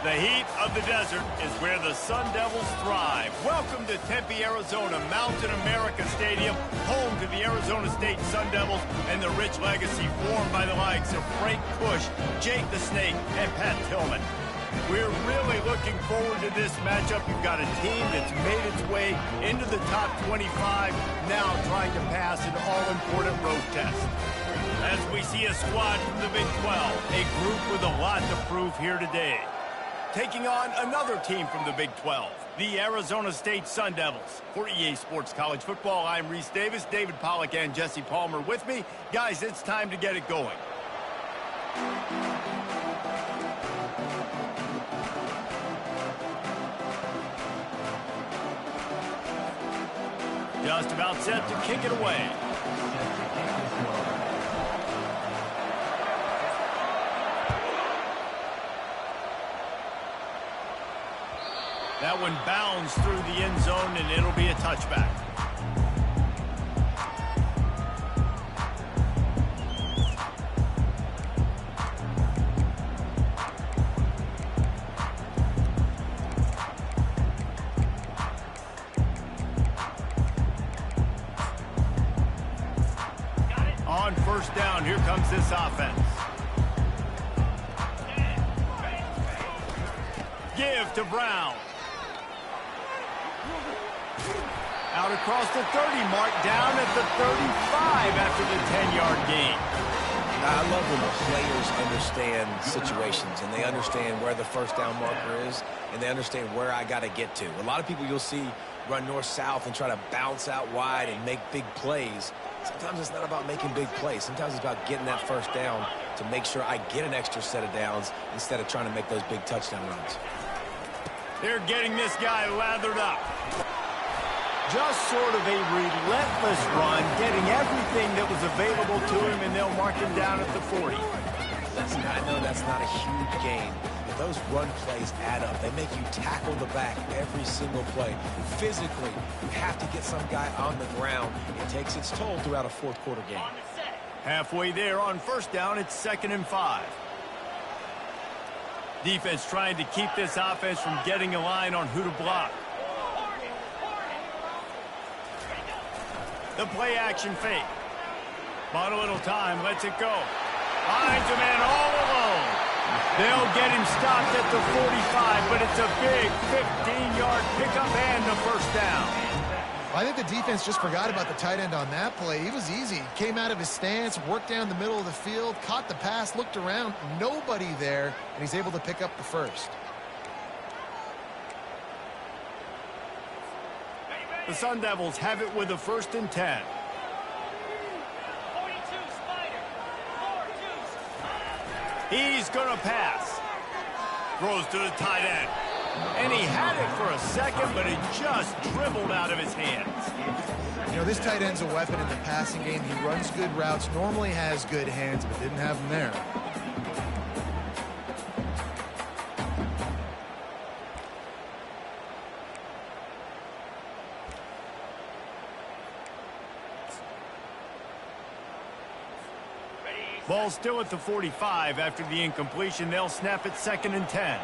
The heat of the desert is where the Sun Devils thrive. Welcome to Tempe, Arizona, Mountain America Stadium, home to the Arizona State Sun Devils and the rich legacy formed by the likes of Frank Bush, Jake the Snake, and Pat Tillman. We're really looking forward to this matchup. You've got a team that's made its way into the top 25, now trying to pass an all-important road test. As we see a squad from the Big 12, a group with a lot to prove here today. Taking on another team from the Big 12, the Arizona State Sun Devils. For EA Sports College Football, I'm Reese Davis, David Pollack, and Jesse Palmer with me. Guys, it's time to get it going. Just about set to kick it away. That one bounds through the end zone, and it'll be a touchback. On first down, here comes this offense. Give to Brown. Out across the 30 mark, down at the 35 after the 10-yard gain. I love when the players understand situations and they understand where the first down marker is and they understand where I got to get to. A lot of people you'll see run north-south and try to bounce out wide and make big plays. Sometimes it's not about making big plays. Sometimes it's about getting that first down to make sure I get an extra set of downs instead of trying to make those big touchdown runs. They're getting this guy lathered up. Just sort of a relentless run, getting everything that was available to him, and they'll mark him down at the 40. I know that's not a huge gain, but those run plays add up. They make you tackle the back every single play. Physically, you have to get some guy on the ground. It takes its toll throughout a fourth-quarter game. Halfway there on first down, it's 2nd and 5. Defense trying to keep this offense from getting a line on who to block. The play-action fake. Bought a little time, lets it go. Finds a man all alone. They'll get him stopped at the 45, but it's a big 15-yard pickup and a first down. I think the defense just forgot about the tight end on that play. He was easy. Came out of his stance, worked down the middle of the field, caught the pass, looked around. Nobody there, and he's able to pick up the first. The Sun Devils have it with a 1st and 10. He's going to pass. Throws to the tight end. And he had it for a second, but it just dribbled out of his hands. You know, this tight end's a weapon in the passing game. He runs good routes, normally has good hands, but didn't have them there. Ball still at the 45 after the incompletion. They'll snap it 2nd and 10.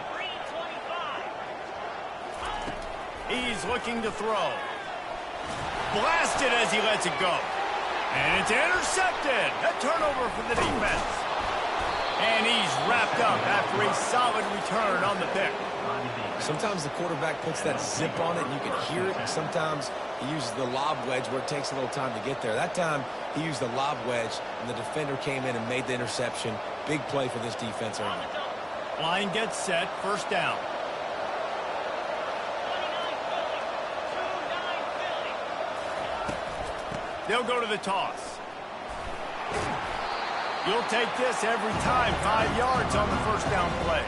He's looking to throw. Blasted as he lets it go. And it's intercepted. A turnover for the defense. And he's wrapped up after a solid return on the pick. Sometimes the quarterback puts that zip on it and you can hear it. And sometimes he uses the lob wedge where it takes a little time to get there. That time he used the lob wedge and the defender came in and made the interception. Big play for this defense early. Line gets set, 1st down. They'll go to the toss. You'll take this every time. 5 yards on the 1st down play.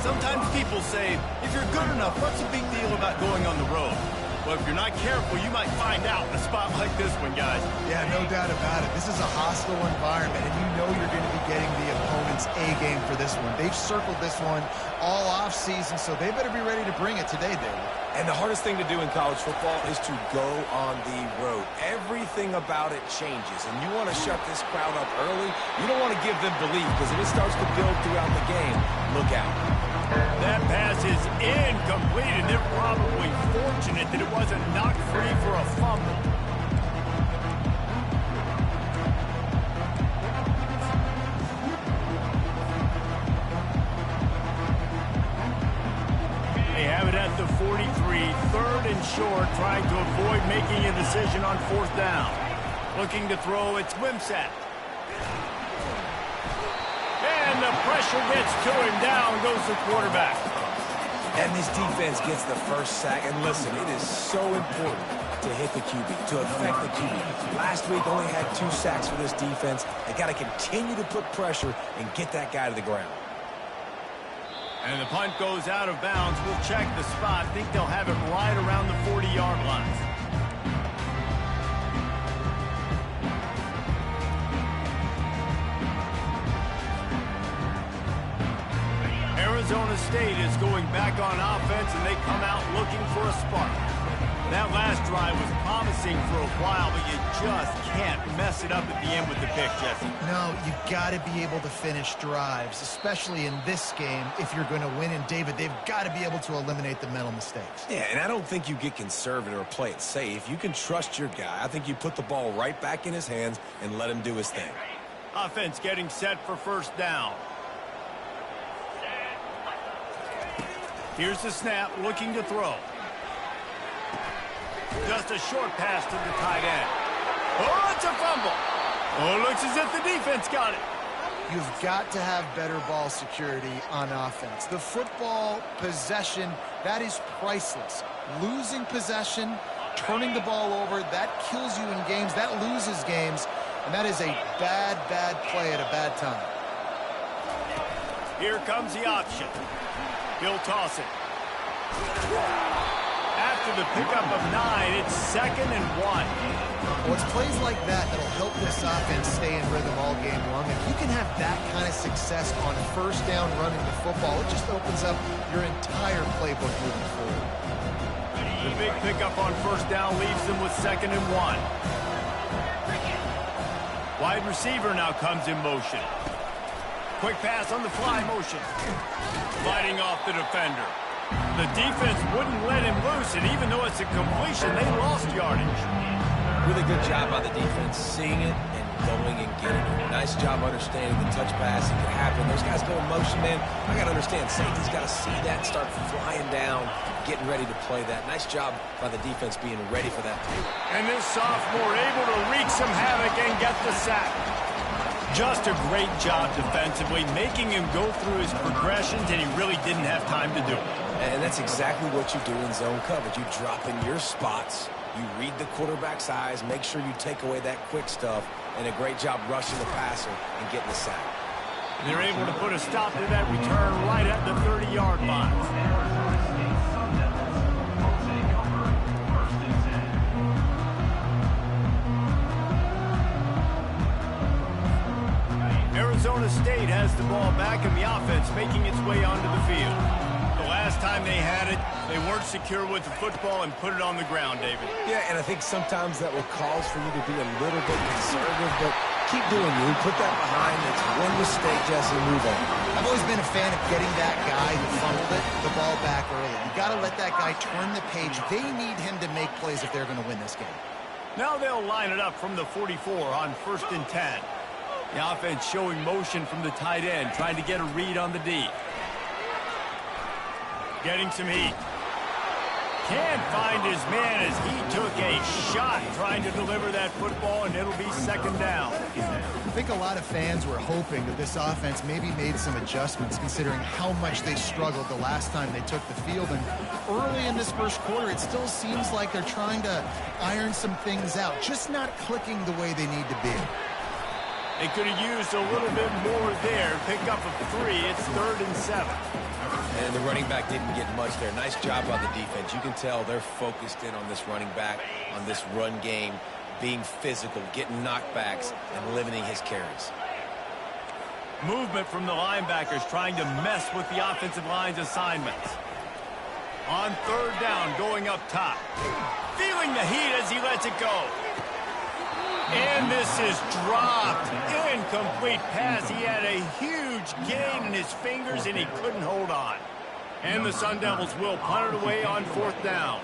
Sometimes people say, if you're good enough, what's the big deal about going on the road? Well, if you're not careful, you might find out in a spot like this one, guys. Yeah, no doubt about it. This is a hostile environment, and you know you're going to be getting the opponent's A game for this one. They've circled this one all offseason, so they better be ready to bring it today, David. And the hardest thing to do in college football is to go on the road. Everything about it changes, and you want to shut this crowd up early. You don't want to give them belief, because if it starts to build throughout the game, look out. That pass is incomplete, and they're probably fortunate that it wasn't knocked free for a fumble. They have it at the 43, third and short, trying to avoid making a decision on fourth down. Looking to throw, it's Wimsatt. And the pressure gets to him. Down goes the quarterback. And this defense gets the first sack. And listen, it is so important to hit the QB, to affect the QB. Last week only had 2 sacks for this defense. They got to continue to put pressure and get that guy to the ground. And the punt goes out of bounds. We'll check the spot. Think they'll have it right around the 40-yard line. Arizona State is going back on offense, and they come out looking for a spark. That last drive was promising for a while, but you just can't mess it up at the end with the pick, Jesse. No, you got to be able to finish drives, especially in this game. If you're going to win, and David, they've got to be able to eliminate the mental mistakes. Yeah, and I don't think you get conservative or play it safe. You can trust your guy. I think you put the ball right back in his hands and let him do his thing. Offense getting set for first down. Here's the snap, looking to throw. Just a short pass to the tight end. Oh, it's a fumble. Oh, looks as if the defense got it. You've got to have better ball security on offense. The football possession, that is priceless. Losing possession, turning the ball over, that kills you in games. That loses games. And that is a bad, bad play at a bad time. Here comes the option. He'll toss it. After the pickup of 9, it's 2nd and 1. Well, it's plays like that that'll help this offense stay in rhythm all game long. If you can have that kind of success on first down running the football, it just opens up your entire playbook moving forward. The big pickup on first down leaves them with 2nd and 1. Wide receiver now comes in motion. Quick pass on the fly motion. Sliding off the defender. The defense wouldn't let him loose, and even though it's a completion, they lost yardage. Really good job by the defense, seeing it and going and getting it. Nice job understanding the touch pass. It can happen. Those guys go in motion, man. I got to understand, safety's got to see that, start flying down, getting ready to play that. Nice job by the defense being ready for that. And this sophomore able to wreak some havoc and get the sack. Just a great job defensively, making him go through his progressions, and he really didn't have time to do it. And that's exactly what you do in zone coverage. You drop in your spots, you read the quarterback's eyes, make sure you take away that quick stuff, and a great job rushing the passer and getting the sack. They're able to put a stop to that return right at the 30-yard line. Arizona State has the ball back, and the offense making its way onto the field. The last time they had it, they weren't secure with the football and put it on the ground, David. Yeah, and I think sometimes that will cause for you to be a little bit conservative, but keep doing you. Put that behind. It's one mistake, Jesse, move on. I've always been a fan of getting that guy who fumbled it, the ball back early. You got to let that guy turn the page. They need him to make plays if they're going to win this game. Now they'll line it up from the 44 on 1st and 10. The offense showing motion from the tight end, trying to get a read on the D. Getting some heat. Can't find his man as he took a shot trying to deliver that football, and it'll be 2nd down. I think a lot of fans were hoping that this offense maybe made some adjustments considering how much they struggled the last time they took the field. And early in this first quarter, it still seems like they're trying to iron some things out, just not clicking the way they need to be. They could have used a little bit more there. Pick up a 3. It's 3rd and 7. And the running back didn't get much there. Nice job by the defense. You can tell they're focused in on this running back, on this run game, being physical, getting knockbacks, and limiting his carries. Movement from the linebackers trying to mess with the offensive line's assignments. On 3rd down, going up top. Feeling the heat as he lets it go. And this is dropped. Incomplete pass. He had a huge gain in his fingers, and he couldn't hold on. And the Sun Devils will punt it away on 4th down.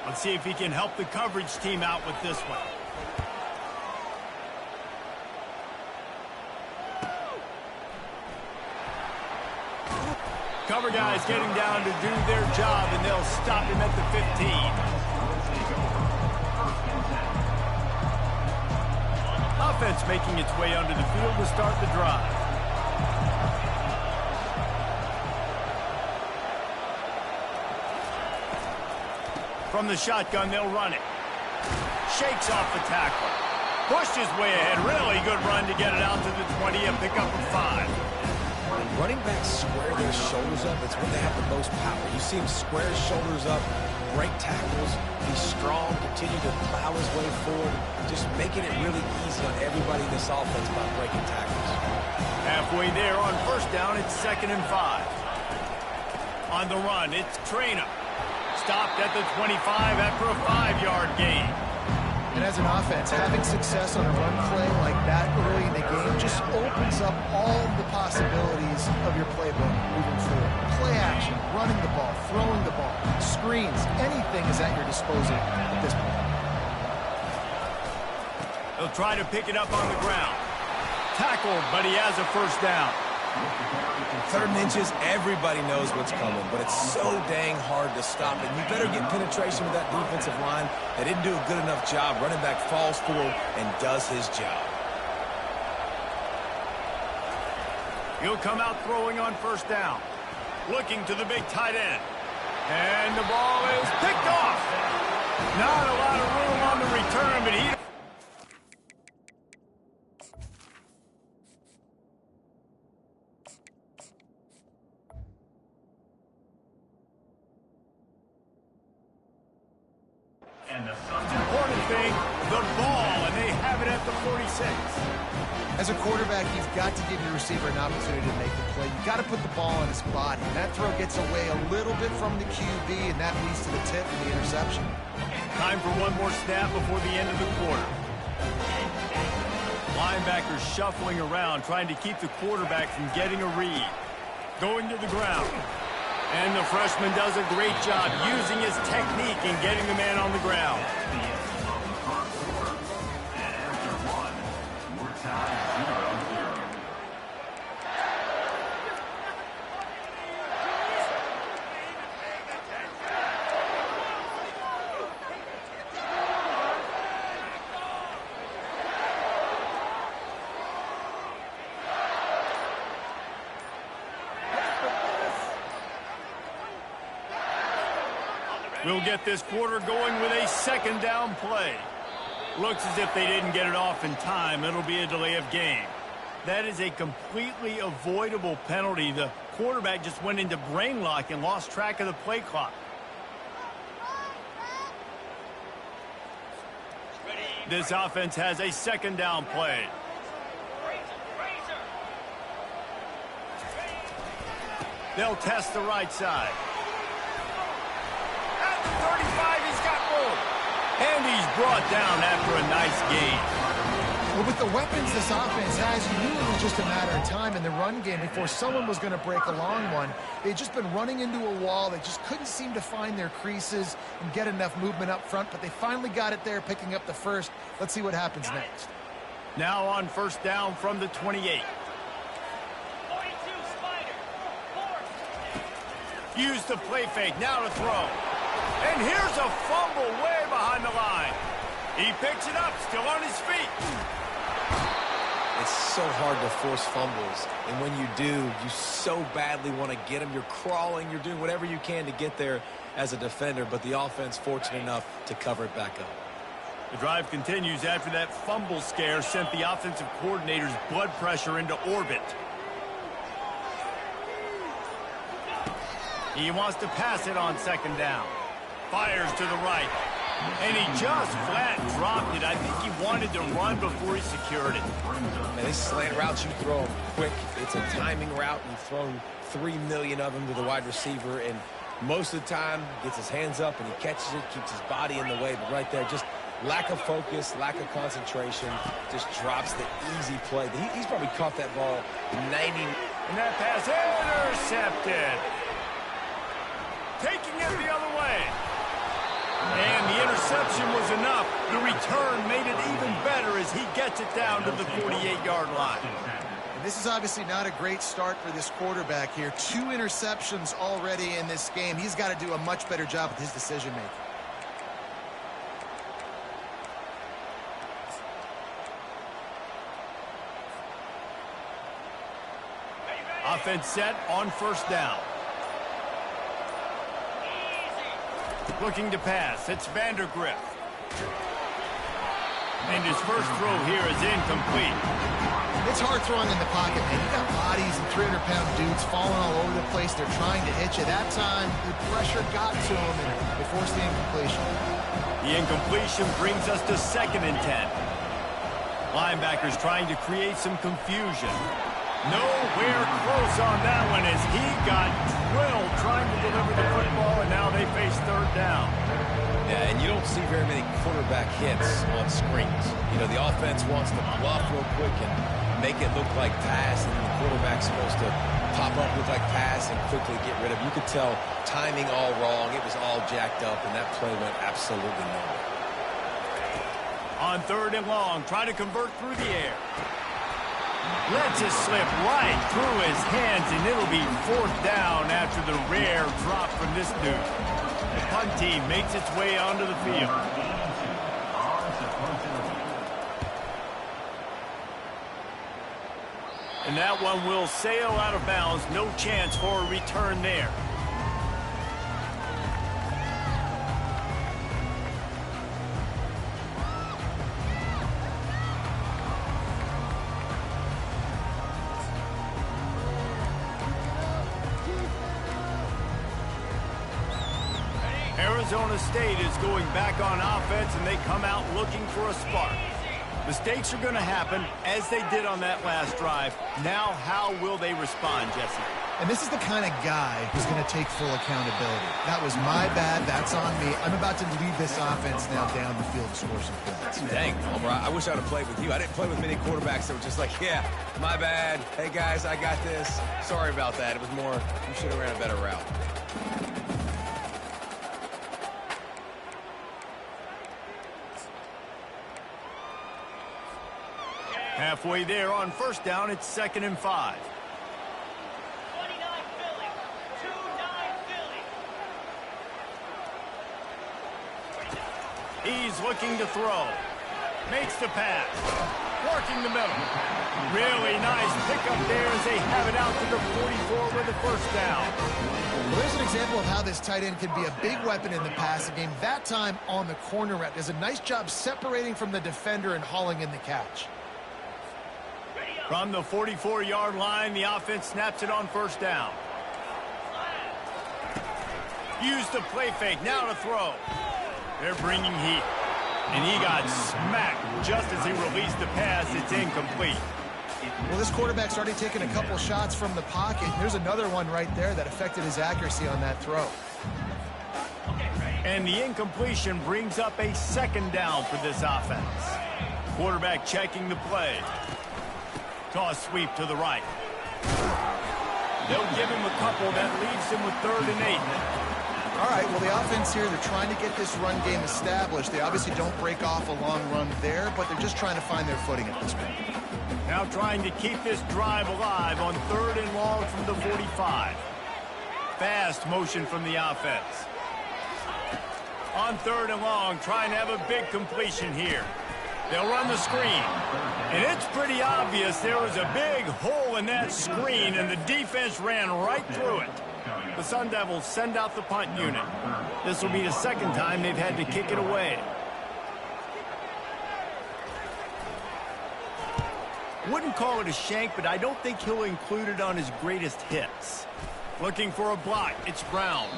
Let's see if he can help the coverage team out with this one. Cover guys getting down to do their job, and they'll stop him at the 15. Offense making its way onto the field to start the drive. From the shotgun, they'll run it. Shakes off the tackle. Pushed his way ahead. Really good run to get it out to the 20 and pick up a 5. When running backs square their shoulders up, it's when they have the most power. You see him square his shoulders up, break tackles, be strong, continue to plow his way forward, just making it really easy on everybody in this offense by breaking tackles. Halfway there on 1st down, it's 2nd and 5. On the run, it's Trainer. Stopped at the 25 after a 5-yard gain. And as an offense, having success on a run play like that early in the game just opens up all of the possibilities of your playbook moving forward. Play action, running the ball, throwing the ball, screens, anything is at your disposal at this point. He'll try to pick it up on the ground. Tackled, but he has a 1st down. 3rd and inches, everybody knows what's coming, but it's so dang hard to stop it. You better get penetration with that defensive line. They didn't do a good enough job. Running back falls forward and does his job. He'll come out throwing on 1st down. Looking to the big tight end. And the ball is picked off. Not a lot of room on the return, but he... Important thing, the ball, and they have it at the 46. As a quarterback, you've got to give your receiver an opportunity to make the play. You've got to put the ball on his body. And that throw gets away a little bit from the QB, and that leads to the tip and the interception. Time for one more snap before the end of the quarter. Linebackers shuffling around, trying to keep the quarterback from getting a read. Going to the ground. And the freshman does a great job using his technique and getting the man on the ground. We'll get this quarter going with a 2nd down play. Looks as if they didn't get it off in time. It'll be a delay of game. That is a completely avoidable penalty. The quarterback just went into brain lock and lost track of the play clock. This offense has a 2nd down play. They'll test the right side. 35, he's got room. And he's brought down after a nice gain. Well, with the weapons this offense has, you knew it was just a matter of time in the run game before someone was going to break a long one. They'd just been running into a wall. They just couldn't seem to find their creases and get enough movement up front, but they finally got it there, picking up the 1st. Let's see what happens next. Now on 1st down from the 28. Use the play fake, now to throw. And here's a fumble way behind the line. He picks it up, still on his feet. It's so hard to force fumbles, and when you do, you so badly want to get them. You're crawling, you're doing whatever you can to get there as a defender, but the offense fortunate enough to cover it back up. The drive continues after that fumble scare sent the offensive coordinator's blood pressure into orbit. He wants to pass it on 2nd down. Fires to the right. And he just flat dropped it. I think he wanted to run before he secured it. Man, these slant routes, you throw them quick. It's a timing route. You've thrown 3 million of them to the wide receiver, and most of the time gets his hands up and he catches it, keeps his body in the way. But right there, just lack of focus, lack of concentration, just drops the easy play. He's probably caught that ball 90. And that pass intercepted. interception was enough. The return made it even better as he gets it down to the 48-yard line. And this is obviously not a great start for this quarterback here. 2 interceptions already in this game. He's got to do a much better job with his decision-making. Offense set on first down. Looking to pass. It's Vandergriff. And his first throw here is incomplete. It's hard throwing in the pocket, man. You got bodies and 300-pound dudes falling all over the place. They're trying to hit you. That time, the pressure got to him, and they forced the incompletion. The incompletion brings us to 2nd and 10. Linebackers trying to create some confusion. Nowhere close on that one as he got drilled trying to deliver the football, and now they face 3rd down. Yeah, and you don't see very many quarterback hits on screens. You know, the offense wants to bluff real quick and make it look like pass, and the quarterback's supposed to pop up, look like pass, and quickly get rid of it. You could tell timing all wrong. It was all jacked up, and that play went absolutely nowhere. On 3rd and long, trying to convert through the air. Lets it slip right through his hands, and it'll be 4th down after the rare drop from this dude. The punt team makes its way onto the field. And that one will sail out of bounds. No chance for a return there. Arizona State is going back on offense, and they come out looking for a spark. Mistakes are going to happen, as they did on that last drive. Now, how will they respond, Jesse? And this is the kind of guy who's going to take full accountability. That was my bad. That's on me. I'm about to lead this offense now down the field to score some points. Dang, Homer, I wish I would have played with you. I didn't play with many quarterbacks that were just like, yeah, my bad. Hey, guys, I got this. Sorry about that. It was more, you should have ran a better route. Halfway there on first down, it's 2nd and 5. 29 Philly. 2-9 Philly. He's looking to throw. Makes the pass. Working the middle. Really nice pickup there as they have it out to the 44 with the first down. Well, there's an example of how this tight end can be a big weapon in the passing game. That time on the corner route does a nice job separating from the defender and hauling in the catch. From the 44-yard line, the offense snaps it on first down. Use the play fake, now to throw. They're bringing heat. And he got smacked just as he released the pass. It's incomplete. Well, this quarterback's already taken a couple shots from the pocket. There's another one right there that affected his accuracy on that throw. And the incompletion brings up a 2nd down for this offense. Quarterback checking the play. Toss sweep to the right. They'll give him a couple. That leaves him with 3rd and 8. All right, well, the offense here, they're trying to get this run game established. They obviously don't break off a long run there, but they're just trying to find their footing at this point. Now trying to keep this drive alive on 3rd and long from the 45. Fast motion from the offense. On 3rd and long, trying to have a big completion here. They'll run the screen. And it's pretty obvious there was a big hole in that screen, and the defense ran right through it. The Sun Devils send out the punt unit. This will be the 2nd time they've had to kick it away. Wouldn't call it a shank, but I don't think he'll include it on his greatest hits. Looking for a block. It's Brown.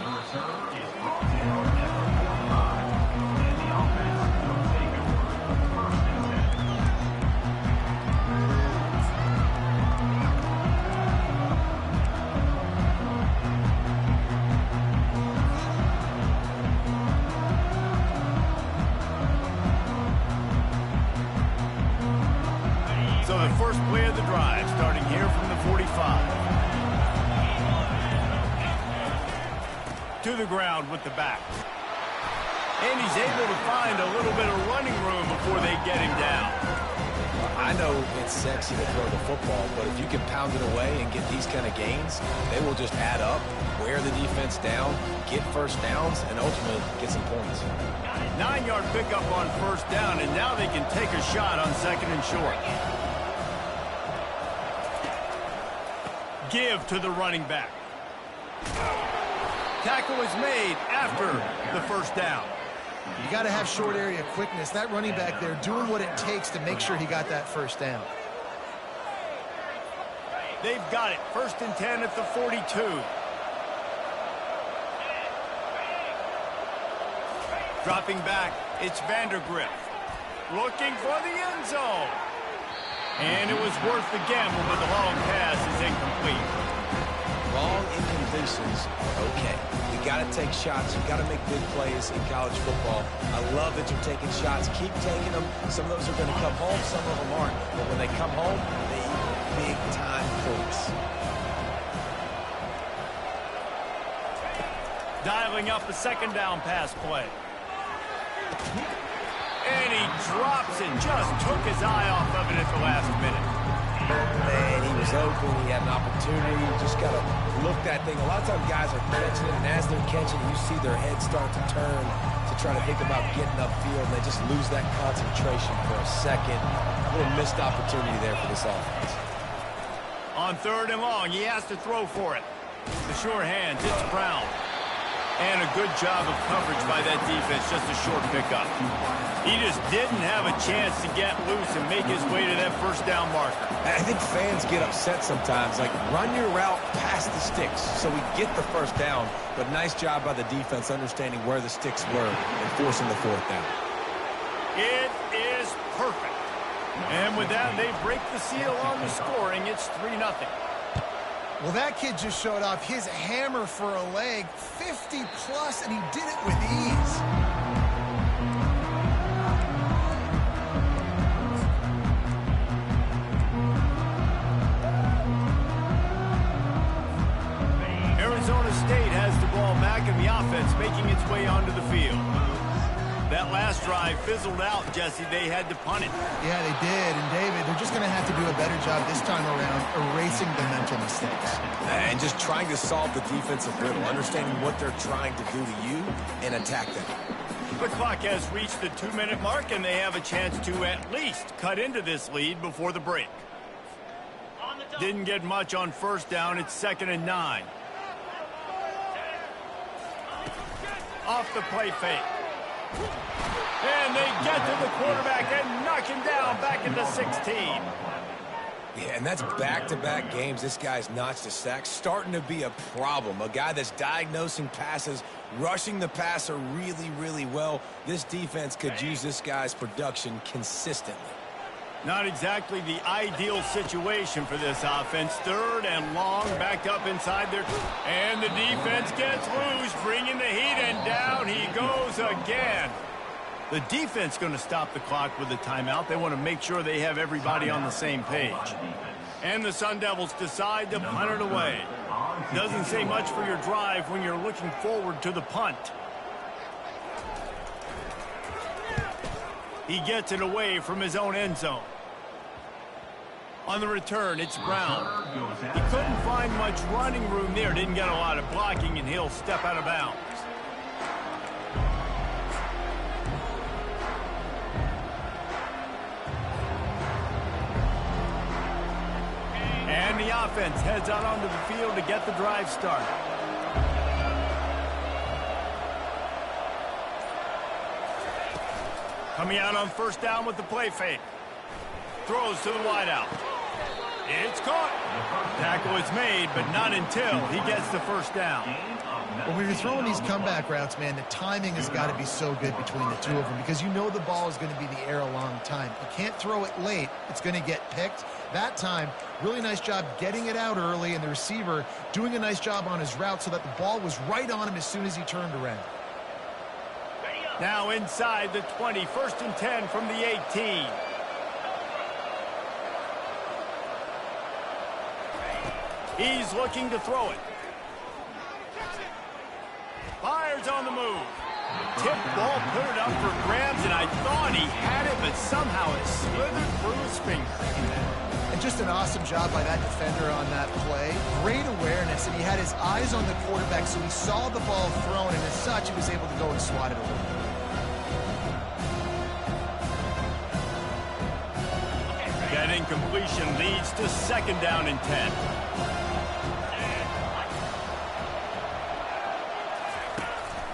So the first play of the drive, starting here from the 45. To the ground with the back. And he's able to find a little bit of running room before they get him down. I know it's sexy to throw the football, but if you can pound it away and get these kind of gains, they will just add up, wear the defense down, get first downs, and ultimately get some points. 9-yard pickup on first down, and now they can take a shot on second and short. Give to the running back. Tackle is made after the first down. You got to have short area quickness. That running back there doing what it takes to make sure he got that first down. They've got it. 1st and 10 at the 42. Dropping back, it's Vandergrift. Looking for the end zone. And it was worth the gamble, but the long pass is incomplete. Long incompletions are okay. You got to take shots. You got to make big plays in college football. I love that you're taking shots. Keep taking them. Some of those are going to come home. Some of them aren't. But when they come home, they equal big-time points. Dialing up a second down pass play. And he drops it. Just took his eye off of it at the last minute. Man, he was open. He had an opportunity. You just got to look that thing. A lot of times guys are catching it, and as they're catching it, you see their head start to turn to try to think about getting upfield, and they just lose that concentration for a second. A little missed opportunity there for this offense. On 3rd and long, he has to throw for it. The sure hands, it's Brown. And a good job of coverage by that defense, just a short pickup. He just didn't have a chance to get loose and make his way to that first down marker. I think fans get upset sometimes, like run your route past the sticks so we get the first down, but nice job by the defense understanding where the sticks were and forcing the 4th down. It is perfect. And with that, they break the seal on the scoring. It's 3-0. Well, that kid just showed off his hammer for a leg, 50-plus, and he did it with ease. Arizona State has the ball back, and the offense making its way onto the field. That last drive fizzled out, Jesse. They had to punt it. Yeah, they did. And, David, they're just going to have to do a better job this time around erasing the mental mistakes. And just trying to solve the defensive riddle, understanding what they're trying to do to you and attack them. The clock has reached the 2-minute mark, and they have a chance to at least cut into this lead before the break. Didn't get much on first down. It's 2nd and 9. Off the play fake. And they get to the quarterback and knock him down back into 16. Yeah, and that's back-to-back games. This guy's notched a sack, starting to be a problem. A guy that's diagnosing passes, rushing the passer really, really well. This defense could use this guy's production consistently. Not exactly the ideal situation for this offense. 3rd and long, backed up inside there. And the defense gets loose, bringing the heat, and down he goes again. The defense going to stop the clock with a timeout. They want to make sure they have everybody on the same page. And the Sun Devils decide to punt it away. Doesn't say much for your drive when you're looking forward to the punt. He gets it away from his own end zone. On the return, it's Brown. He couldn't find much running room there. Didn't get a lot of blocking, and he'll step out of bounds. And the offense heads out onto the field to get the drive started. Coming out on first down with the play fake. Throws to the wideout. It's caught. Tackle is made, but not until he gets the first down. Well, when you're throwing these comeback routes, man, the timing has got to be so good between the two of them because you know the ball is going to be in the air a long time. You can't throw it late. It's going to get picked. That time, really nice job getting it out early, and the receiver doing a nice job on his route so that the ball was right on him as soon as he turned around. Now inside the 20, 1st and 10 from the 18. He's looking to throw it. Fires on the move. Tip ball, put it up for grabs, and I thought he had it, but somehow it slithered through his finger. And just an awesome job by that defender on that play. Great awareness, and he had his eyes on the quarterback, so he saw the ball thrown, and as such, he was able to go and swat it away. That incompletion leads to 2nd down and 10.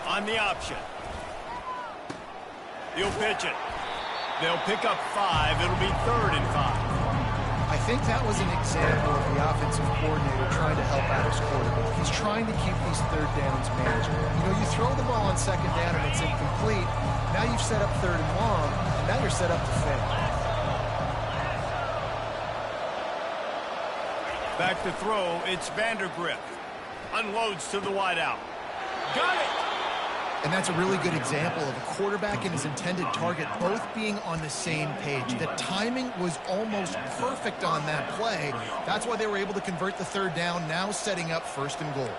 On the option. He'll pitch it. They'll pick up 5. It'll be 3rd and 5. I think that was an example of the offensive coordinator trying to help out his quarterback. He's trying to keep these 3rd downs manageable. You know, you throw the ball on 2nd down and it's incomplete. Now you've set up 3rd and long, and now you're set up to fail. Back to throw, it's Vandergrift. Unloads to the wideout. Got it! And that's a really good example of a quarterback and his intended target both being on the same page. The timing was almost perfect on that play. That's why they were able to convert the 3rd down, now setting up 1st and goal.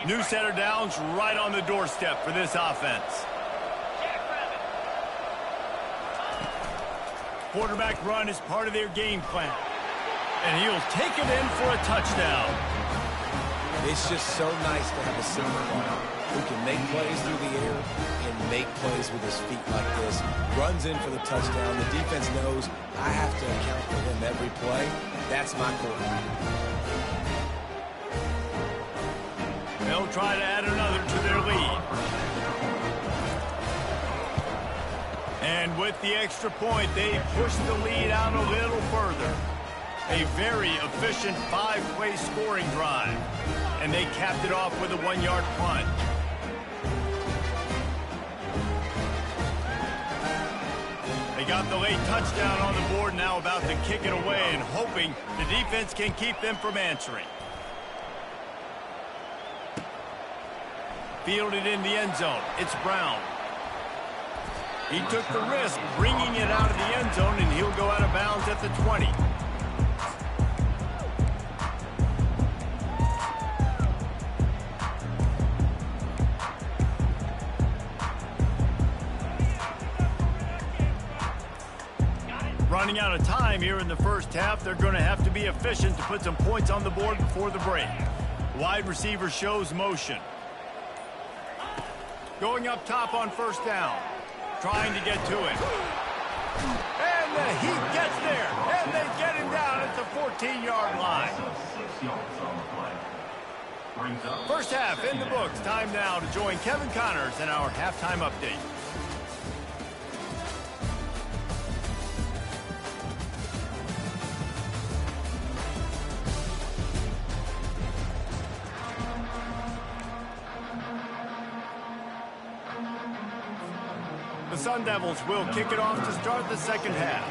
New set of downs right on the doorstep for this offense. Quarterback run is part of their game plan. And he'll take it in for a touchdown. It's just so nice to have a center who can make plays through the air and make plays with his feet like this. Runs in for the touchdown. The defense knows I have to account for him every play. That's my quarterback. They'll try to add another to their lead. And with the extra point, they push the lead out a little further. A very efficient 5-play scoring drive. And they capped it off with a 1-yard punt. They got the late touchdown on the board, now about to kick it away and hoping the defense can keep them from answering. Fielded in the end zone. It's Brown. He took the risk, bringing it out of the end zone, and he'll go out of bounds at the 20. Running out of time here in the first half. They're going to have to be efficient to put some points on the board before the break. Wide receiver shows motion. Going up top on 1st down. Trying to get to it. And the Heat gets there. And they get him down at the 14-yard line. First half in the books. Time now to join Kevin Connors in our halftime update. The Sun Devils will kick it off to start the second half.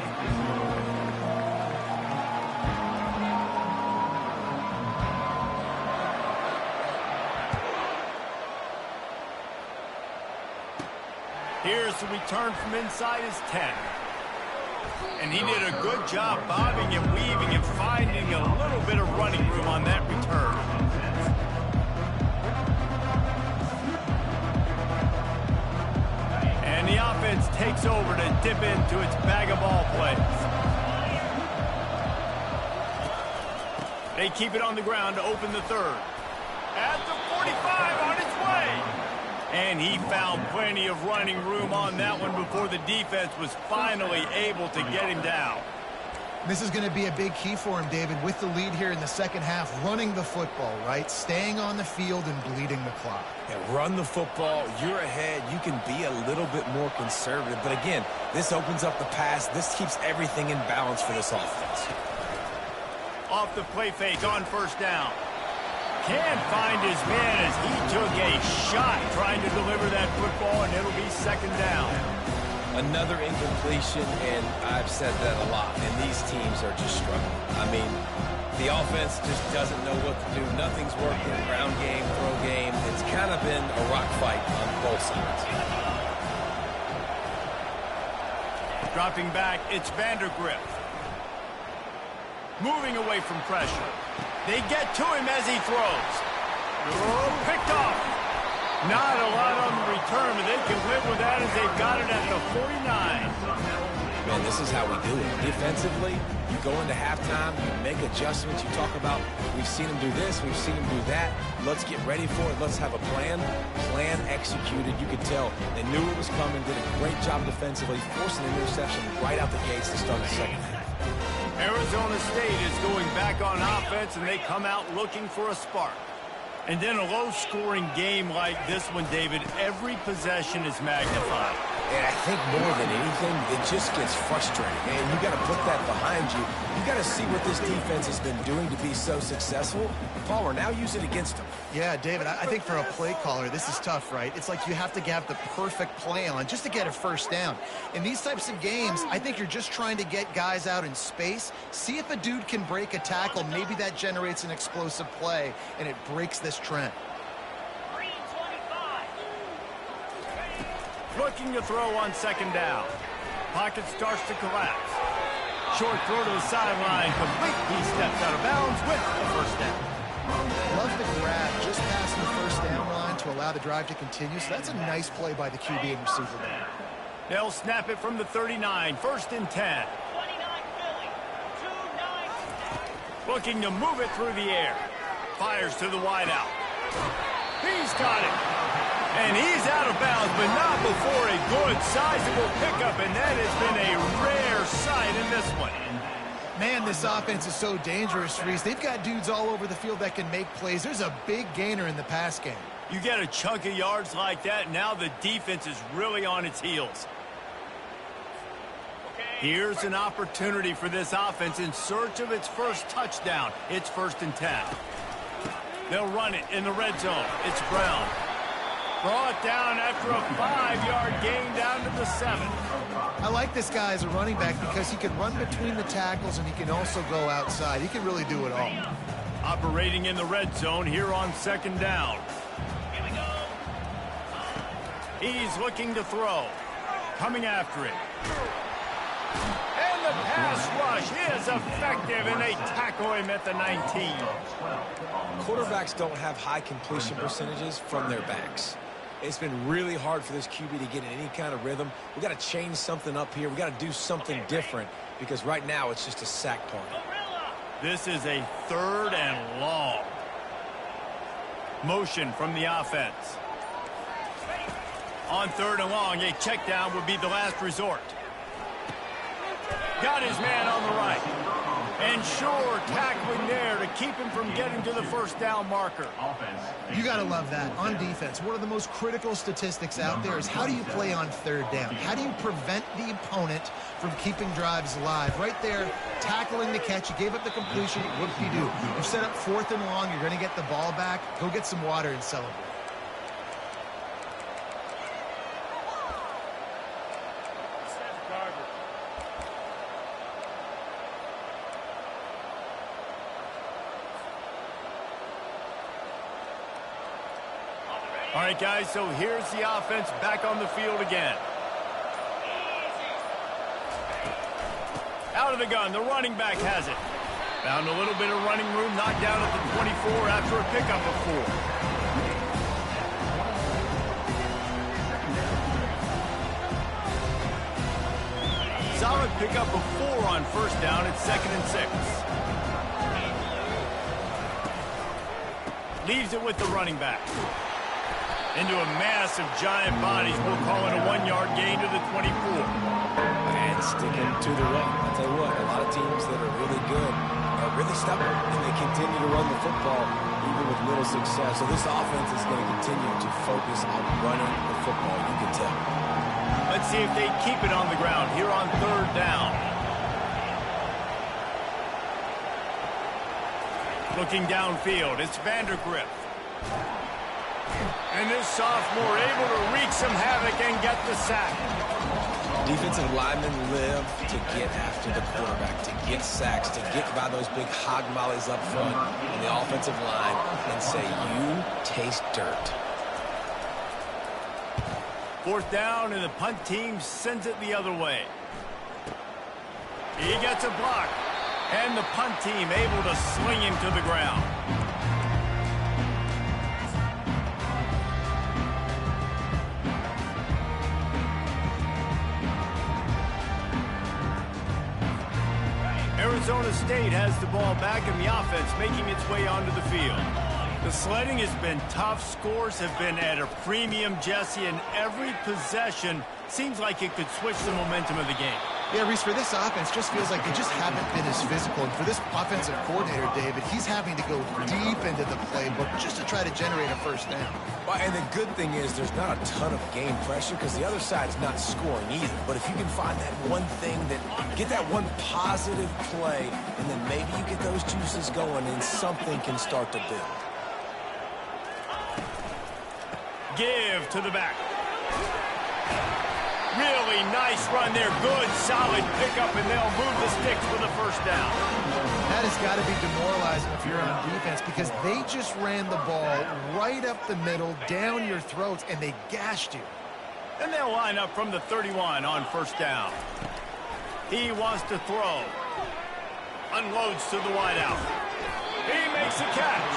Here's the return from inside his 10. And he did a good job bobbing and weaving and finding a little bit of running room on that return. And the offense takes over to dip into its bag of ball plays. They keep it on the ground to open the 3rd. At the 45 on its way. And he found plenty of running room on that one before the defense was finally able to get him down. This is going to be a big key for him, David, with the lead here in the second half, running the football, right? Staying on the field and bleeding the clock. Yeah, run the football. You're ahead. You can be a little bit more conservative. But again, this opens up the pass. This keeps everything in balance for this offense. Off the play fake on 1st down. Can't find his man as he took a shot trying to deliver that football, and it'll be 2nd down. Another incompletion, and I've said that a lot, and these teams are just struggling. I mean, the offense just doesn't know what to do. Nothing's working. Ground game, throw game. It's kind of been a rock fight on both sides. Dropping back, it's Vandergrift. moving away from pressure. They get to him as he throws. Oh, picked off. Not a lot on the return, but they can live with that as they've got it at the 49. Man, this is how we do it. Defensively, you go into halftime, you make adjustments, you talk about, we've seen them do this, we've seen them do that, let's get ready for it, let's have a plan. Plan executed, you could tell they knew it was coming, did a great job defensively, forcing an interception right out the gates to start the second half. Arizona State is going back on offense, and they come out looking for a spark. And then a low-scoring game like this one, David, every possession is magnified. And I think more than anything, it just gets frustrating. And you got to put that behind you. You got to see what this defense has been doing to be so successful. Palmer, now use it against them. Yeah, David, I think for a play caller, this is tough, right? It's like you have to have the perfect play on just to get a first down. In these types of games, I think you're just trying to get guys out in space, see if a dude can break a tackle. Maybe that generates an explosive play, and it breaks this trend. Looking to throw on second down. Pocket starts to collapse. Short throw to the sideline, complete. He steps out of bounds with the first down. Love the grab just past the first down line to allow the drive to continue. So that's a nice play by the QB and receiver there. They'll snap it from the 39, 1st and 10. Looking to move it through the air. Fires to the wideout. He's got it. And he's out of bounds, but not before a good, sizable pickup, and that has been a rare sight in this one. Man, this offense is so dangerous, Reese. They've got dudes all over the field that can make plays. There's a big gainer in the pass game. You get a chunk of yards like that, now the defense is really on its heels. Here's an opportunity for this offense in search of its first touchdown. It's 1st and 10. They'll run it in the red zone. It's Brown. Brought down after a 5-yard gain down to the 7. I like this guy as a running back because he can run between the tackles and he can also go outside. He can really do it all. Operating in the red zone here on 2nd down. Here we go. He's looking to throw. Coming after it. And the pass rush is effective, and they tackle him at the 19. Quarterbacks don't have high completion percentages from their backs. It's been really hard for this QB to get in any kind of rhythm. We got to change something up here. We got to do something different because right now it's just a sack punt. This is a 3rd and long. Motion from the offense. On 3rd and long, a check down would be the last resort. Got his man on the right. And sure, tackling there to keep him from getting to the first down marker. You got to love that. On defense, one of the most critical statistics out there is how do you play on 3rd down? How do you prevent the opponent from keeping drives alive? Right there, tackling the catch. You gave up the completion. What do you do? You set up 4th and long. You're going to get the ball back. Go get some water and celebrate. All right, guys, so here's the offense back on the field again. Out of the gun, the running back has it. Found a little bit of running room, knocked down at the 24 after a pickup of 4. Solid pickup of 4 on 1st down. It's 2nd and 6. Leaves it with the running back. Into a mass of giant bodies. We'll call it a 1-yard gain to the 24. And sticking to the run. I'll tell you what, a lot of teams that are really good are really stubborn, and they continue to run the football even with little success. So this offense is going to continue to focus on running the football, you can tell. Let's see if they keep it on the ground here on 3rd down. Looking downfield, it's Vandergrift. And this sophomore able to wreak some havoc and get the sack. Defensive linemen live to get after the quarterback, to get sacks, to get by those big hog mollies up front in the offensive line and say, you taste dirt. 4th down, and the punt team sends it the other way. He gets a block. And the punt team able to sling him to the ground. Arizona State has the ball back in the offense, making its way onto the field. The sledding has been tough. Scores have been at a premium, Jesse, and every possession seems like it could switch the momentum of the game. Yeah, Reese, for this offense, just feels like they just haven't been as physical. And for this offensive coordinator, David, he's having to go deep into the playbook just to try to generate a first down. Well, and the good thing is there's not a ton of game pressure because the other side's not scoring either. But if you can find that one thing, get that one positive play, and then maybe you get those juices going and something can start to build. Give to the back. Really nice run there. Good, solid pickup, and they'll move the sticks for the first down. That has got to be demoralizing if you're on defense because they just ran the ball right up the middle, down your throats, and they gashed you. And they'll line up from the 31 on first down. He wants to throw. Unloads to the wideout. He makes a catch.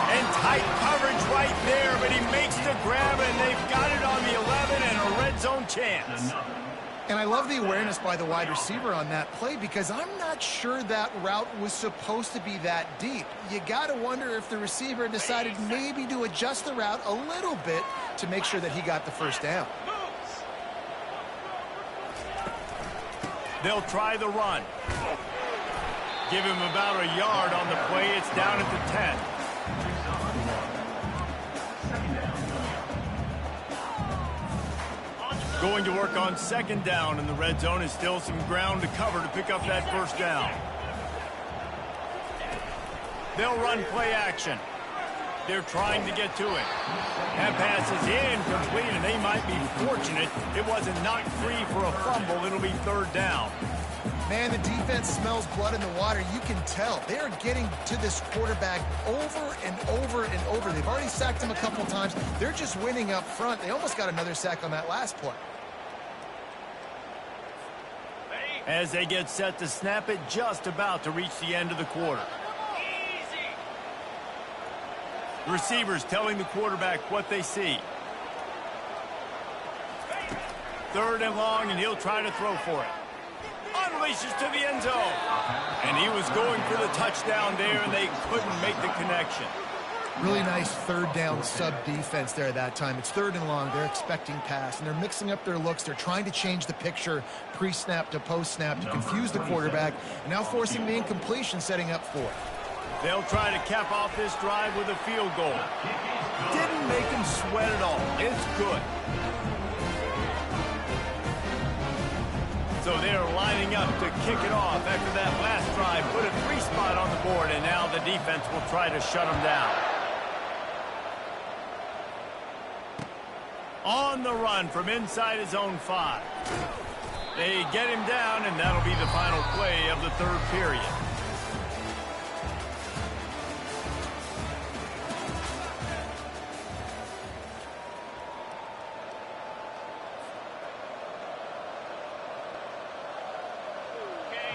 And tight coverage right there, but he makes the grab, and they've got it on the 11 and a red zone chance. And I love the awareness by the wide receiver on that play because I'm not sure that route was supposed to be that deep. You got to wonder if the receiver decided maybe to adjust the route a little bit to make sure that he got the first down. They'll try the run. Give him about a yard on the play. It's down at the 10. Going to work on second down in the red zone is still some ground to cover to pick up that first down. They'll run play action. They're trying to get to it. That pass is incomplete, and they might be fortunate it wasn't knocked free for a fumble. It'll be third down. Man, the defense smells blood in the water. You can tell. They are getting to this quarterback over and over and over. They've already sacked him a couple times. They're just winning up front. They almost got another sack on that last play. As they get set to snap it, just about to reach the end of the quarter. Receivers telling the quarterback what they see. Third and long, and he'll try to throw for it. Unleashes to the end zone. And he was going for the touchdown there, and they couldn't make the connection. Really nice third down sub-defense there that time. It's third and long. They're expecting pass, and they're mixing up their looks. They're trying to change the picture pre-snap to post-snap to confuse the quarterback, and now forcing the incompletion, setting up for it. They'll try to cap off this drive with a field goal. Didn't make him sweat at all. It's good. So they're lining up to kick it off after that last drive. Put a 3-spot on the board, and now the defense will try to shut them down. On the run from inside his own 5. They get him down, and that'll be the final play of the third period.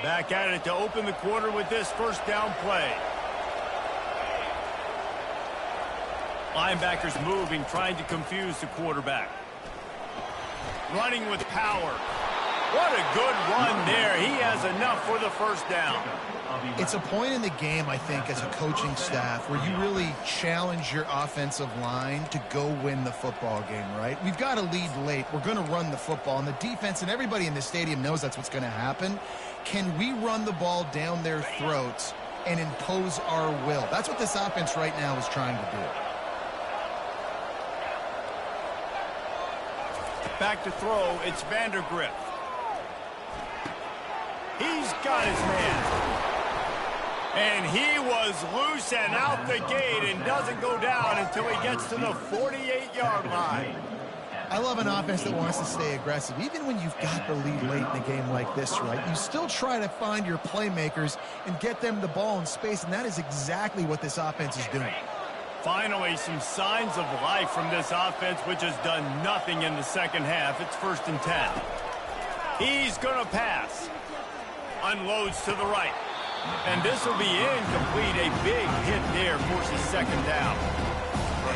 Back at it to open the quarter with this first down play. Linebackers moving, trying to confuse the quarterback. Running with power. What a good run there. He has enough for the first down. It's a point in the game, I think, as a coaching staff where you really challenge your offensive line to go win the football game, right? We've got to lead late. We're going to run the football, and the defense and everybody in the stadium knows that's what's going to happen. Can we run the ball down their throats and impose our will? That's what this offense right now is trying to do. Back to throw, it's Vandergrift. He's got his man. And he was loose and out the gate and doesn't go down until he gets to the 48-yard line. I love an offense that wants to stay aggressive. Even when you've got the lead late in a game like this, right, you still try to find your playmakers and get them the ball in space, and that is exactly what this offense is doing. Finally, some signs of life from this offense, which has done nothing in the second half. It's 1st and 10. He's going to pass. Unloads to the right. And this will be incomplete. A big hit there forces second down.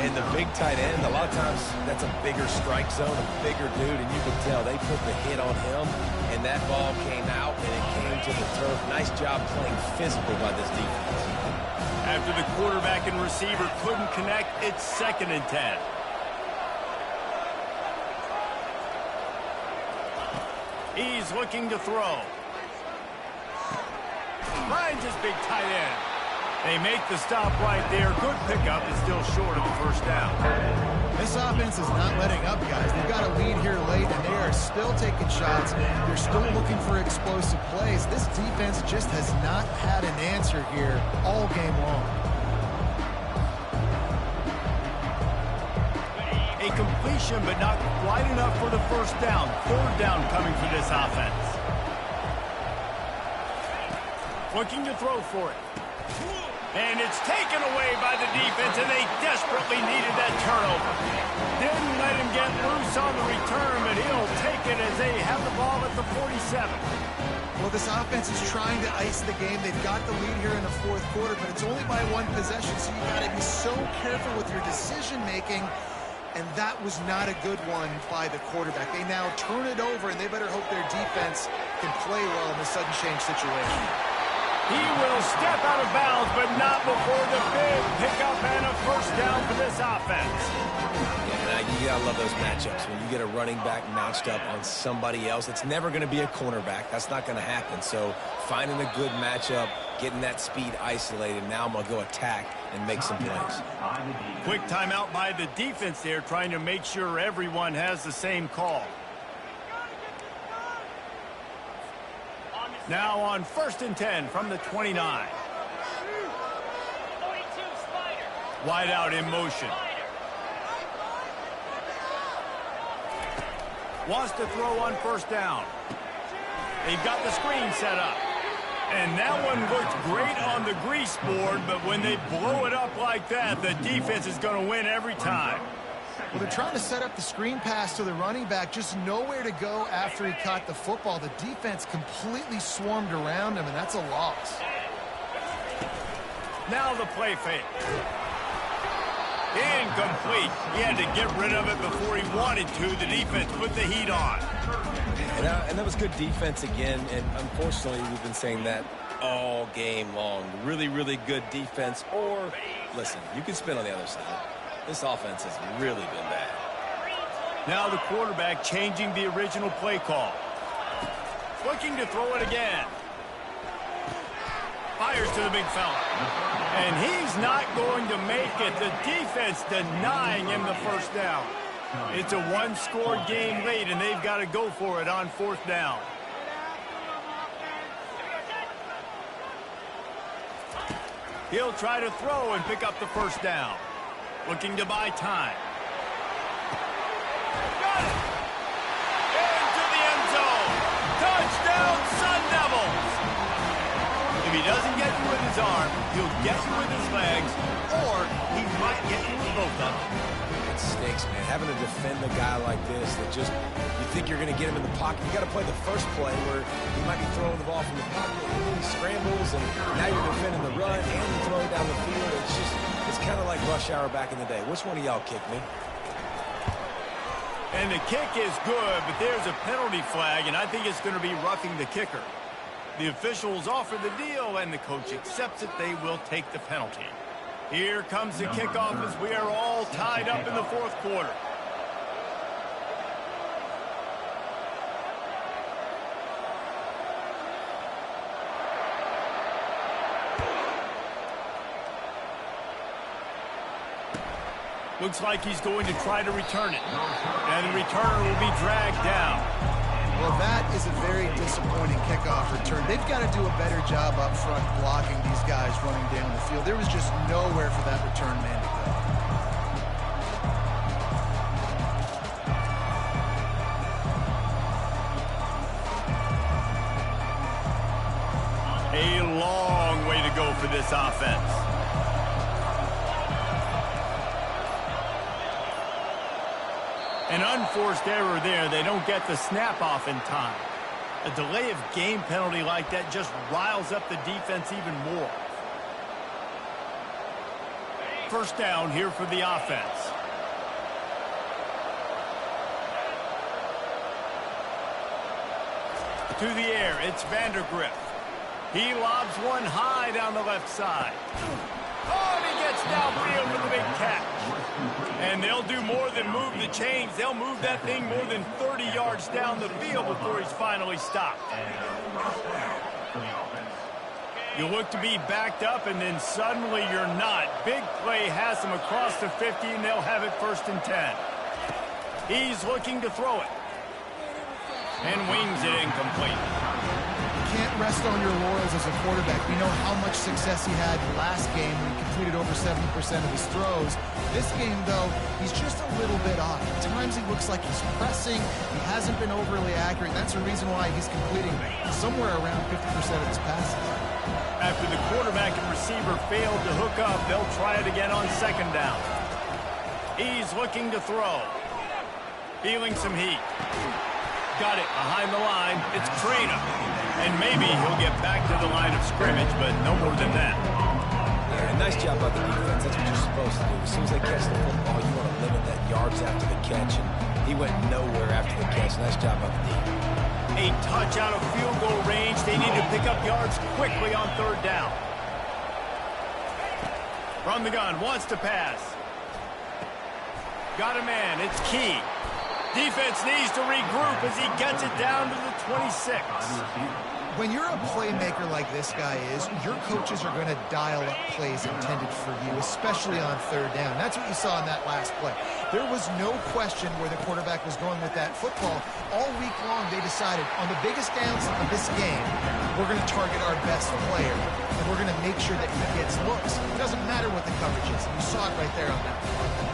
And the big tight end, a lot of times that's a bigger strike zone, a bigger dude, and you can tell they put the hit on him, and that ball came out, and it came to the turf. Nice job playing physical by this defense. After the quarterback and receiver couldn't connect, it's 2nd and 10. He's looking to throw. Finds his big tight end. They make the stop right there. Good pickup is still short of the first down. This offense is not letting up, guys. They've got a lead here late, and they are still taking shots. They're still looking for explosive plays. This defense just has not had an answer here all game long. A completion, but not quite enough for the first down. 3rd down coming for this offense. Looking to throw for it. And it's taken away by the defense, and they desperately needed that turnover. Didn't let him get loose on the return, but he'll take it as they have the ball at the 47. Well, this offense is trying to ice the game. They've got the lead here in the 4th quarter, but it's only by 1 possession, so you got to be so careful with your decision-making, and that was not a good one by the quarterback. They now turn it over, and they better hope their defense can play well in this sudden change situation. He will step out of bounds, but not before the big pickup and a first down for this offense. Yeah, you gotta love those matchups. When you get a running back matched up on somebody else, it's never going to be a cornerback. That's not going to happen. So finding a good matchup, getting that speed isolated, now I'm going to go attack and make some plays. Quick timeout by the defense there, trying to make sure everyone has the same call. Now on 1st and 10 from the 29. 42, Spider. Wide out in motion. Wants to throw on 1st down. They've got the screen set up. And that one looked great on the grease board, but when they blow it up like that, the defense is going to win every time. Well, they're trying to set up the screen pass to the running back, just nowhere to go after he caught the football. The defense completely swarmed around him, and that's a loss. Now the play fake. Incomplete. He had to get rid of it before he wanted to. The defense put the heat on. And that was good defense again, and unfortunately we've been saying that all game long. Really, really good defense, or, listen, you can spin on the other side. This offense has really been bad. Now the quarterback changing the original play call. Looking to throw it again. Fires to the big fella. And he's not going to make it. The defense denying him the first down. It's a one-score game late, and they've got to go for it on 4th down. He'll try to throw and pick up the first down. Looking to buy time. Got it! Into the end zone. Touchdown, Sun Devils! If he doesn't get you with his arm, he'll get you with his legs, or he might get you with both of them. It stinks, man. Having to defend a guy like this that just, you think you're going to get him in the pocket. You got to play the first play where he might be throwing the ball from the pocket, and then he scrambles, and now you're defending the run and the throw down the field. It's just, it's kind of like rush hour back in the day. Which one of y'all kicked me? And the kick is good, but there's a penalty flag, and I think it's going to be roughing the kicker. The officials offer the deal, and the coach accepts it. They will take the penalty. Here comes the kickoff as we are all tied up in the 4th quarter. Looks like he's going to try to return it. And the returner will be dragged down. Well, that is a very disappointing kickoff return. They've got to do a better job up front blocking these guys running down the field. There was just nowhere for that return man to go. A long way to go for this offense. An unforced error there. They don't get the snap off in time. A delay of game penalty like that just riles up the defense even more. First down here for the offense. To the air, it's Vandergriff. He lobs one high down the left side. Oh, and he gets downfield for the big catch. And they'll do more than move the chains. They'll move that thing more than 30 yards down the field before he's finally stopped. You look to be backed up, and then suddenly you're not. Big play has them across the 50, and they'll have it 1st and 10. He's looking to throw it. And wings it incomplete. Can't rest on your laurels as a quarterback. We know how much success he had last game when he completed over 70% of his throws. This game, though, he's just a little bit off. At times he looks like he's pressing. He hasn't been overly accurate. That's the reason why he's completing somewhere around 50% of his passes. After the quarterback and receiver failed to hook up, they'll try it again on 2nd down. He's looking to throw. Feeling some heat. Got it behind the line. It's Trainer. And maybe he'll get back to the line of scrimmage, but no more than that. Yeah, nice job by the defense. That's what you're supposed to do. As soon as they catch the football, you want to limit that yards after the catch. And he went nowhere after the catch. Nice job by the defense. A touch out of field goal range. They need to pick up yards quickly on 3rd down. From the gun, wants to pass. Got a man. It's Key. Defense needs to regroup as he gets it down to the 26. When you're a playmaker like this guy is, your coaches are going to dial up plays intended for you, especially on 3rd down. That's what you saw in that last play. There was no question where the quarterback was going with that football. All week long, they decided on the biggest downs of this game, we're going to target our best player, and we're going to make sure that he gets looks. It doesn't matter what the coverage is. You saw it right there on that play.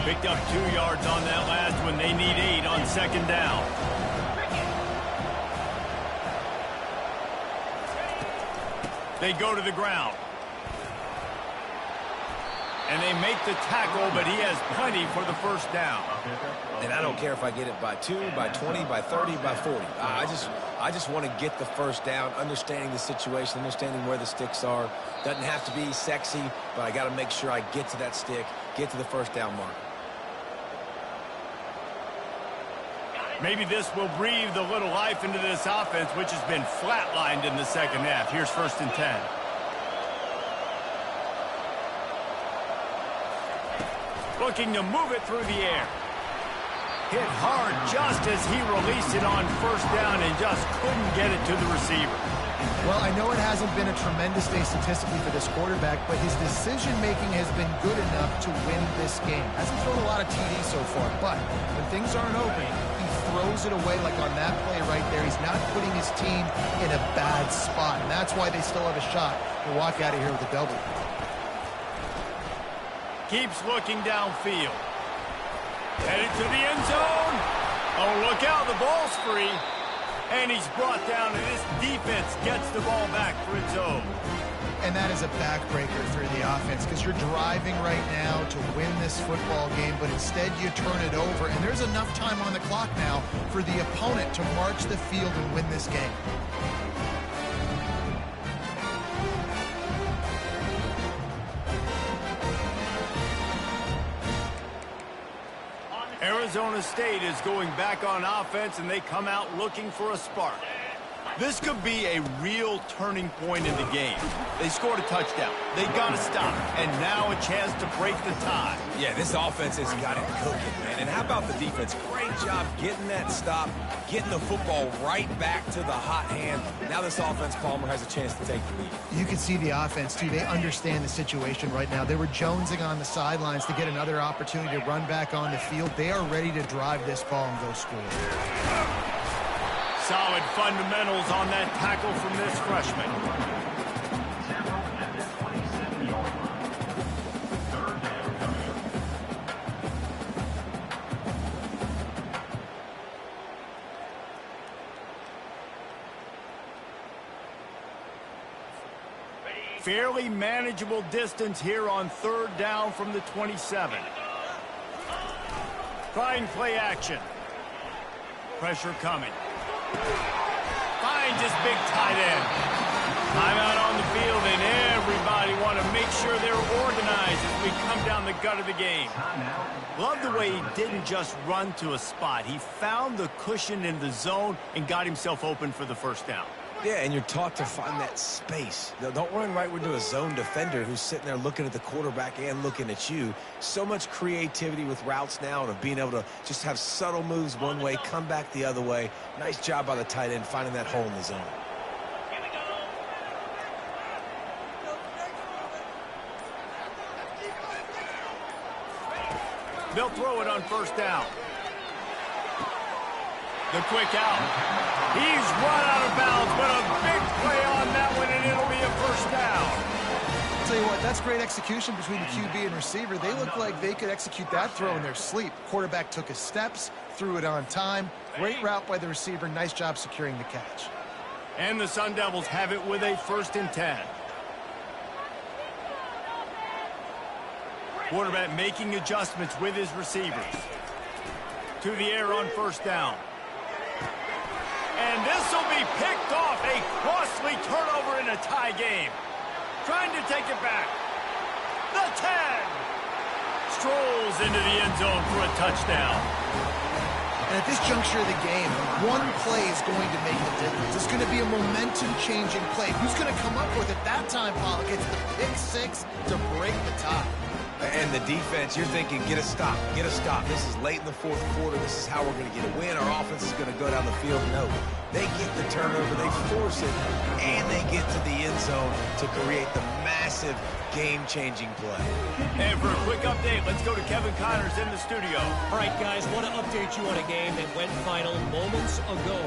Picked up 2 yards on that last one. They need 8 on 2nd down. They go to the ground. And they make the tackle, but he has plenty for the 1st down. And I don't care if I get it by 2, by 20, by 30, by 40. I just want to get the 1st down, understanding the situation, understanding where the sticks are. Doesn't have to be sexy, but I got to make sure I get to that stick, get to the 1st down mark. Maybe this will breathe a little life into this offense, which has been flatlined in the 2nd half. Here's 1st and 10. Looking to move it through the air. Hit hard just as he released it on 1st down and just couldn't get it to the receiver. Well, I know it hasn't been a tremendous day statistically for this quarterback, but his decision-making has been good enough to win this game. Hasn't thrown a lot of TDs so far, but when things aren't open, he throws it away like on that play right there. He's not putting his team in a bad spot, and that's why they still have a shot to walk out of here with a W. Keeps looking downfield. Headed to the end zone. Oh, look out, the ball's free. And he's brought down, and this defense gets the ball back for its own. And that is a backbreaker through the offense because you're driving right now to win this football game, but instead you turn it over, and there's enough time on the clock now for the opponent to march the field and win this game. Arizona State is going back on offense, and they come out looking for a spark. This could be a real turning point in the game. They scored a touchdown. They got to stop, and now a chance to break the tie. Yeah, this offense has got it cooking, man. And how about the defense? Great job getting that stop, getting the football right back to the hot hand. Now this offense, Palmer, has a chance to take the lead. You can see the offense, too. They understand the situation right now. They were jonesing on the sidelines to get another opportunity to run back on the field. They are ready to drive this ball and go score. Solid fundamentals on that tackle from this freshman. Fairly manageable distance here on 3rd down from the 27. Trying play action. pressure coming. Finds his big tight end. Timeout on the field, and everybody want to make sure they're organized as we come down the gut of the game. Love the way he didn't just run to a spot. He found the cushion in the zone and got himself open for the first down. Yeah, and you're taught to find that space. Don't run right into a zone defender who's sitting there looking at the quarterback and looking at you. So much creativity with routes now and of being able to just have subtle moves one way, come back the other way. Nice job by the tight end finding that hole in the zone. They'll throw it on first down. The quick out. He's run out of bounds, but a big play on that one, and it'll be a first down. I'll tell you what, that's great execution between the QB and receiver. They look like they could execute that throw in their sleep. Quarterback took his steps, threw it on time. Great route by the receiver. Nice job securing the catch. And the Sun Devils have it with a 1st and 10. Quarterback making adjustments with his receivers. To the air on first down. And this will be picked off. A costly turnover in a tie game. Trying to take it back. The 10. Strolls into the end zone for a touchdown. And at this juncture of the game, one play is going to make the difference. It's going to be a momentum-changing play. Who's going to come up with it that time, Paul? Gets the pick six to break the tie. And the defense, you're thinking, get a stop, get a stop. This is late in the 4th quarter. This is how we're going to get a win. Our offense is going to go down the field. No, they get the turnover, they force it, and they get to the end zone to create the massive game-changing play. And for a quick update, let's go to Kevin Connors in the studio. All right, guys, want to update you on a game that went final moments ago.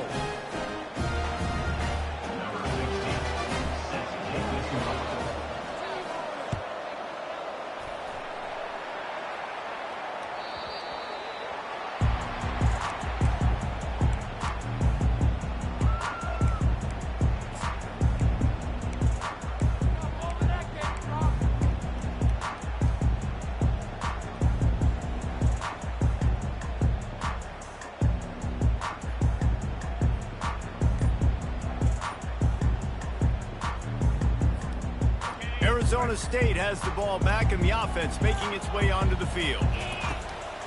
Arizona State has the ball back in the offense, making its way onto the field.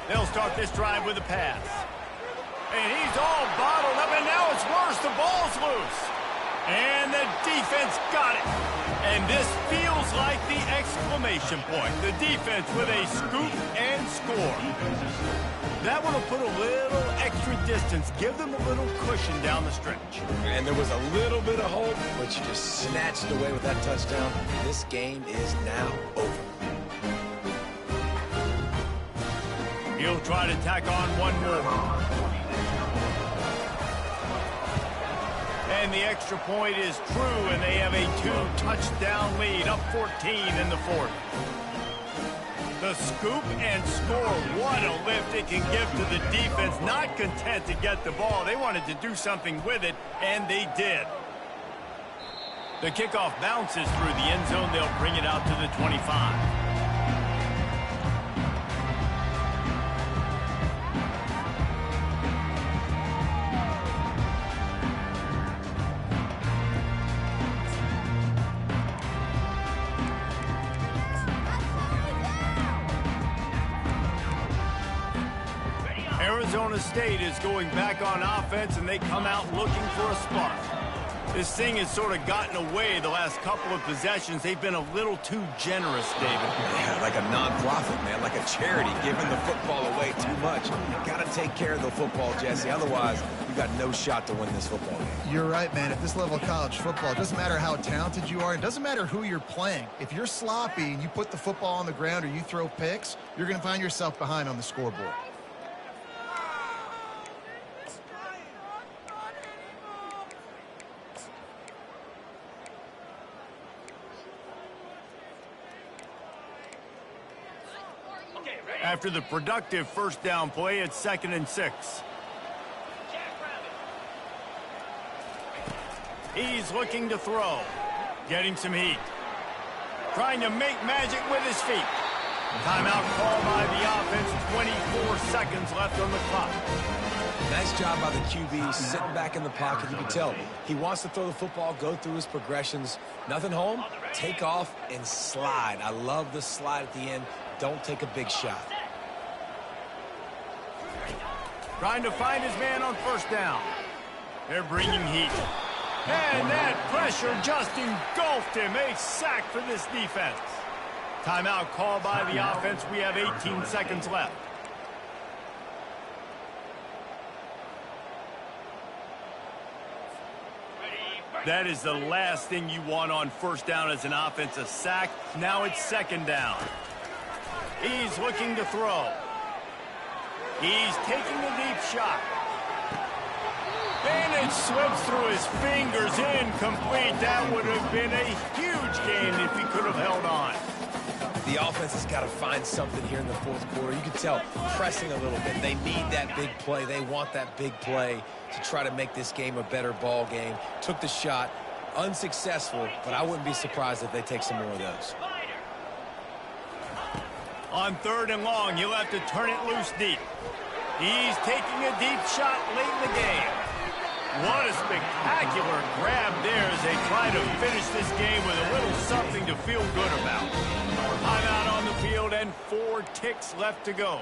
They'll start this drive with a pass. And he's all bottled up, and now it's worse. The ball's loose. And the defense got it. And this feels like the exclamation point. The defense with a scoop and score. That one will put a little extra distance, give them a little cushion down the stretch. And there was a little bit of hope, but you just snatched away with that touchdown. This game is now over. He'll try to tack on one more. And the extra point is true, and they have a 2-touchdown lead, up 14 in the 4th. The scoop and score. What a lift it can give to the defense. Not content to get the ball. They wanted to do something with it, and they did. The kickoff bounces through the end zone. They'll bring it out to the 25. Arizona State is going back on offense, and they come out looking for a spark. This thing has sort of gotten away the last couple of possessions. They've been a little too generous, David. Yeah, like a nonprofit, man, like a charity, giving the football away too much. Got to take care of the football, Jesse. Otherwise, you got no shot to win this football game. You're right, man. At this level of college football, it doesn't matter how talented you are. It doesn't matter who you're playing. If you're sloppy and you put the football on the ground or you throw picks, you're going to find yourself behind on the scoreboard. After the productive first down play, it's 2nd and 6. He's looking to throw. Getting some heat. Trying to make magic with his feet. Timeout call by the offense. 24 seconds left on the clock. Nice job by the QB, sitting back in the pocket. You can tell he wants to throw the football, go through his progressions. Nothing home, take off and slide. I love the slide at the end. Don't take a big shot. Trying to find his man on first down. They're bringing heat. And that pressure just engulfed him. A sack for this defense. Timeout called by the offense. We have 18 seconds left. That is the last thing you want on first down as an offensive sack. Now it's second down. He's looking to throw. He's taking a deep shot. And it slips through his fingers, incomplete. That would have been a huge gain if he could have held on. The offense has got to find something here in the fourth quarter. You can tell pressing a little bit. They need that big play. They want that big play to try to make this game a better ball game. Took the shot, unsuccessful, but I wouldn't be surprised if they take some more of those. On third and long, he'll have to turn it loose deep. He's taking a deep shot late in the game. What a spectacular grab there as they try to finish this game with a little something to feel good about. Timeout on the field and 4 ticks left to go.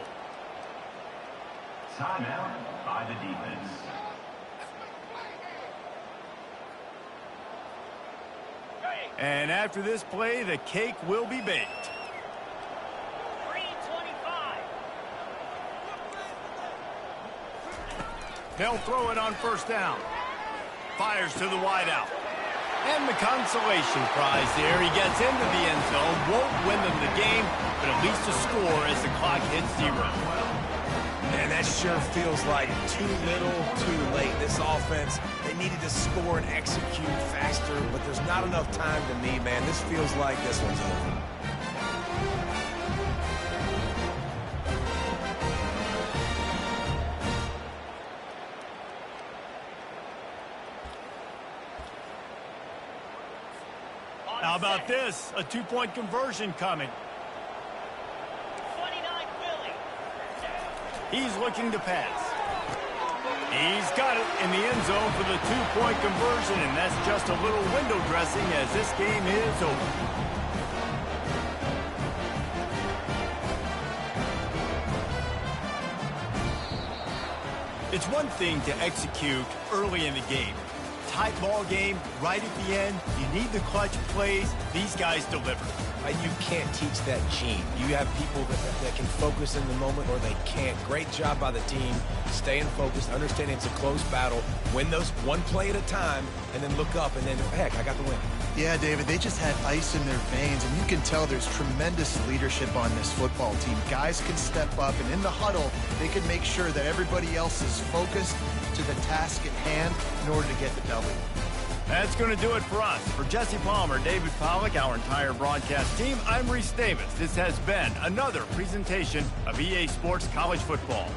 Timeout by the defense. And after this play, the cake will be baked. 3:25. They'll throw it on first down. Fires to the wideout. And the consolation prize there. He gets into the end zone. Won't win them the game, but at least a score as the clock hits 0. Man, that sure feels like too little, too late. This offense, they needed to score and execute faster, but there's not enough time to me, man. This feels like this one's over. How about this? A 2-point conversion coming. 29 Philly. He's looking to pass. He's got it in the end zone for the 2-point conversion, and that's just a little window dressing as this game is over. It's one thing to execute early in the game. Tight ball game, right at the end. You need the clutch plays. These guys deliver. You can't teach that gene. You have people that can focus in the moment or they can't. Great job by the team, staying focused, understanding it's a close battle, win those one play at a time, and then look up, and then, heck, I got the win. Yeah, David, they just had ice in their veins, and you can tell there's tremendous leadership on this football team. Guys can step up, and in the huddle, they can make sure that everybody else is focused to the task at hand in order to get the W. That's going to do it for us. For Jesse Palmer, David Pollack, our entire broadcast team, I'm Reese Davis. This has been another presentation of EA Sports College Football.